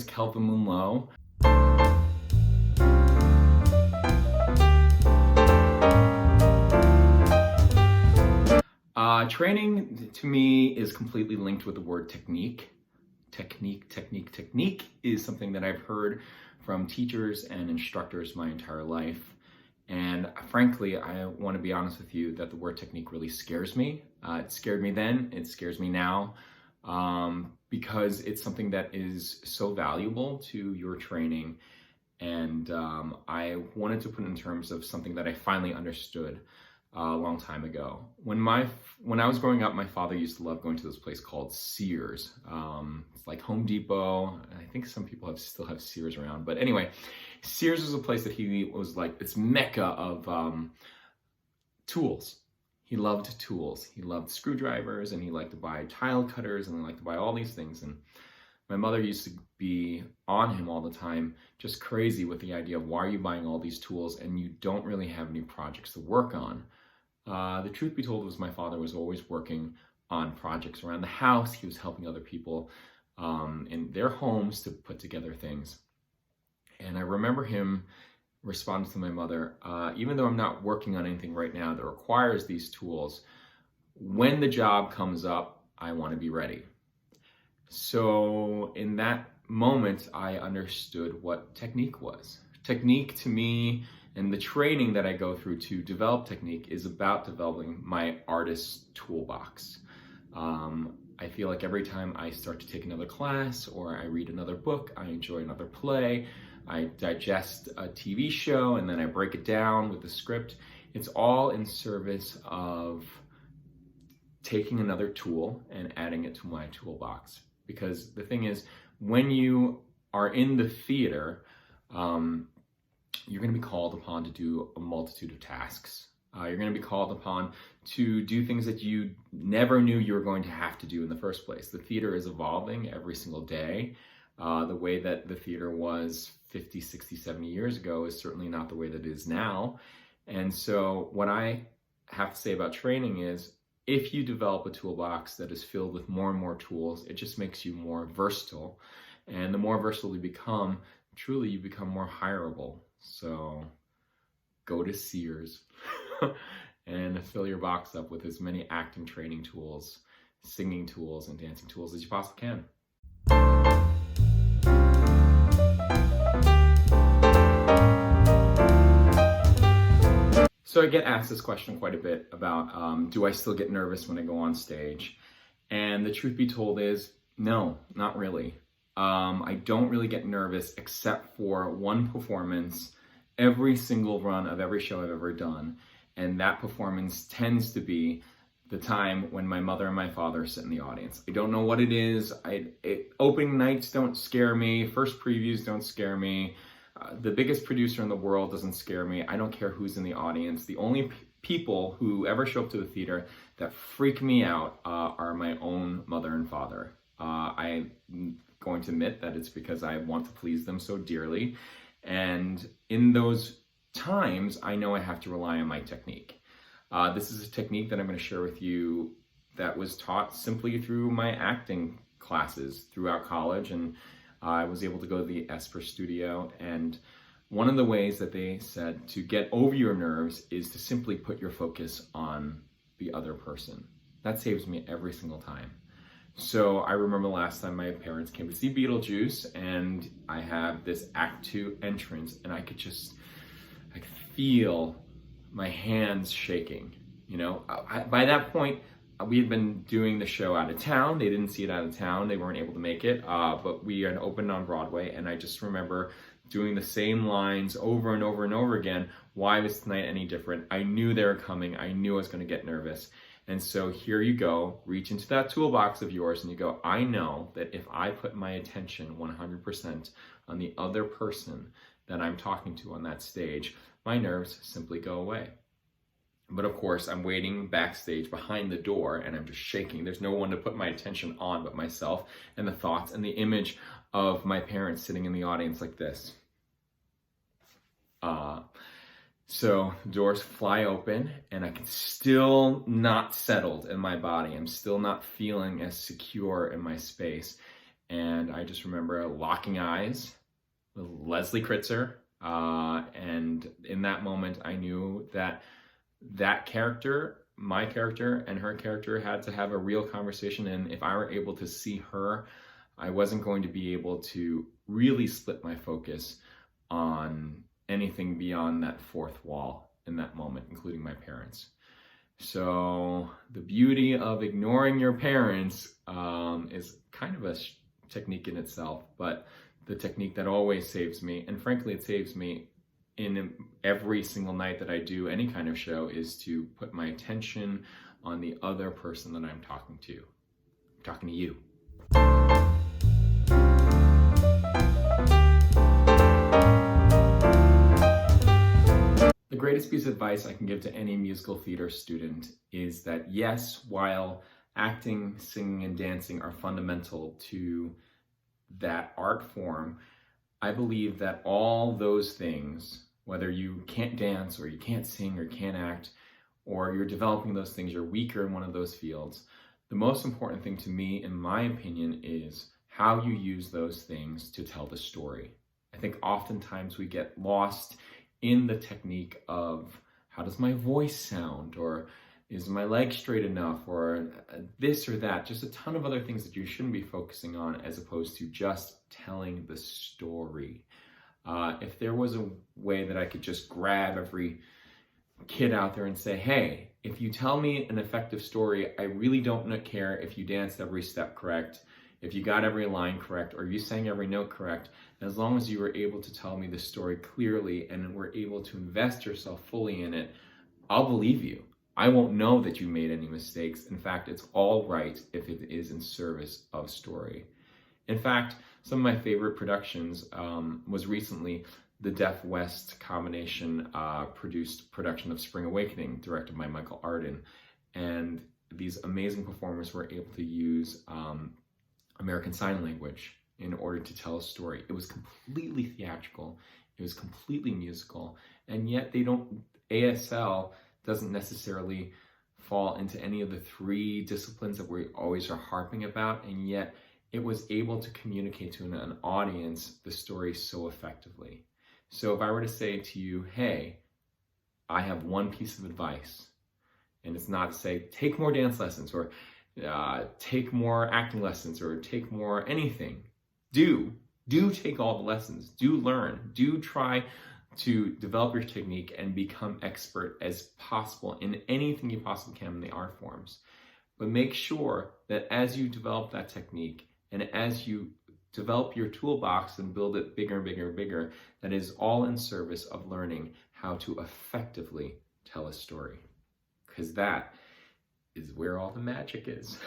is Kelvin. Training to me is completely linked with the word technique. Technique is something that I've heard from teachers and instructors my entire life. And frankly, I want to be honest with you that the word technique really scares me. It scared me then, it scares me now, because it's something that is so valuable to your training. And I wanted to put it in terms of something that I finally understood a long time ago. When I was growing up, my father used to love going to this place called Sears. It's like Home Depot. I think some people still have Sears around. But anyway, Sears was a place that he was like this mecca of tools. He loved tools. He loved screwdrivers, and he liked to buy tile cutters, and he liked to buy all these things. And my mother used to be on him all the time, just crazy with the idea of, why are you buying all these tools and you don't really have any projects to work on? The truth be told was my father was always working on projects around the house. He was helping other people in their homes to put together things. And I remember him responding to my mother, even though I'm not working on anything right now that requires these tools, when the job comes up, I want to be ready. So in that moment, I understood what technique was. Technique to me, and the training that I go through to develop technique, is about developing my artist toolbox. I feel like every time I start to take another class, or I read another book, I enjoy another play, I digest a TV show, and then I break it down with the script, it's all in service of taking another tool and adding it to my toolbox. Because the thing is, when you are in the theater, you're going to be called upon to do a multitude of tasks. You're going to be called upon to do things that you never knew you were going to have to do in the first place. The theater is evolving every single day. The way that the theater was 50, 60, 70 years ago is certainly not the way that it is now. And so what I have to say about training is, if you develop a toolbox that is filled with more and more tools, it just makes you more versatile. And the more versatile you become, truly you become more hireable. So go to Sears and fill your box up with as many acting training tools, singing tools, and dancing tools as you possibly can. So I get asked this question quite a bit about, do I still get nervous when I go on stage? And the truth be told is, no, not really. I don't really get nervous except for one performance every single run of every show I've ever done. And that performance tends to be the time when my mother and my father sit in the audience. I don't know what it is. Opening nights don't scare me. First previews don't scare me. The biggest producer in the world doesn't scare me. I don't care who's in the audience. The only people who ever show up to the theater that freak me out are my own mother and father. I'm going to admit that it's because I want to please them so dearly. And in those times, I know I have to rely on my technique. This is a technique that I'm going to share with you that was taught simply through my acting classes throughout college, and I was able to go to the Esper studio, and one of the ways that they said to get over your nerves is to simply put your focus on the other person. That saves me every single time. So I remember last time my parents came to see Beetlejuice, and I have this Act 2 entrance, and I could feel my hands shaking. You know, by that point, we had been doing the show out of town. They didn't see it out of town. They weren't able to make it, but we had opened on Broadway, and I just remember doing the same lines over and over and over again. Why was tonight any different? I knew they were coming. I knew I was going to get nervous. And so here you go, reach into that toolbox of yours and you go, I know that if I put my attention 100% on the other person that I'm talking to on that stage, my nerves simply go away. But of course, I'm waiting backstage behind the door and I'm just shaking. There's no one to put my attention on but myself and the thoughts and the image of my parents sitting in the audience like this. So doors fly open and I can still not settled in my body. I'm still not feeling as secure in my space. And I just remember locking eyes with Leslie Kritzer. And in that moment, I knew that that character, my character and her character, had to have a real conversation. And if I were able to see her, I wasn't going to be able to really split my focus on anything beyond that fourth wall in that moment, including my parents. So the beauty of ignoring your parents is kind of a technique in itself, but the technique that always saves me, and frankly it saves me in every single night that I do any kind of show, is to put my attention on the other person that I'm talking to. I'm talking to you. The greatest piece of advice I can give to any musical theater student is that yes, while acting, singing, and dancing are fundamental to that art form, I believe that all those things, whether you can't dance or you can't sing or can't act, or you're developing those things, you're weaker in one of those fields, the most important thing to me, in my opinion, is how you use those things to tell the story. I think oftentimes we get lost in the technique of how does my voice sound, or is my leg straight enough, or this or that, just a ton of other things that you shouldn't be focusing on, as opposed to just telling the story. If there was a way that I could just grab every kid out there and say, hey, if you tell me an effective story, I really don't care if you danced every step correct, if you got every line correct, or you sang every note correct, as long as you were able to tell me the story clearly and were able to invest yourself fully in it, I'll believe you. I won't know that you made any mistakes. In fact, it's all right if it is in service of story. In fact, some of my favorite productions was recently the Deaf West combination produced production of Spring Awakening, directed by Michael Arden. And these amazing performers were able to use American Sign Language in order to tell a story. It was completely theatrical, it was completely musical, and yet ASL doesn't necessarily fall into any of the three disciplines that we always are harping about, and yet it was able to communicate to an audience the story so effectively. So if I were to say to you, hey, I have one piece of advice, and it's not to say take more dance lessons, or take more acting lessons, or take more anything. Do take all the lessons, do learn, do try to develop your technique and become expert as possible in anything you possibly can in the art forms. But make sure that as you develop that technique and as you develop your toolbox and build it bigger and bigger and bigger, that is all in service of learning how to effectively tell a story. Because that is where all the magic is.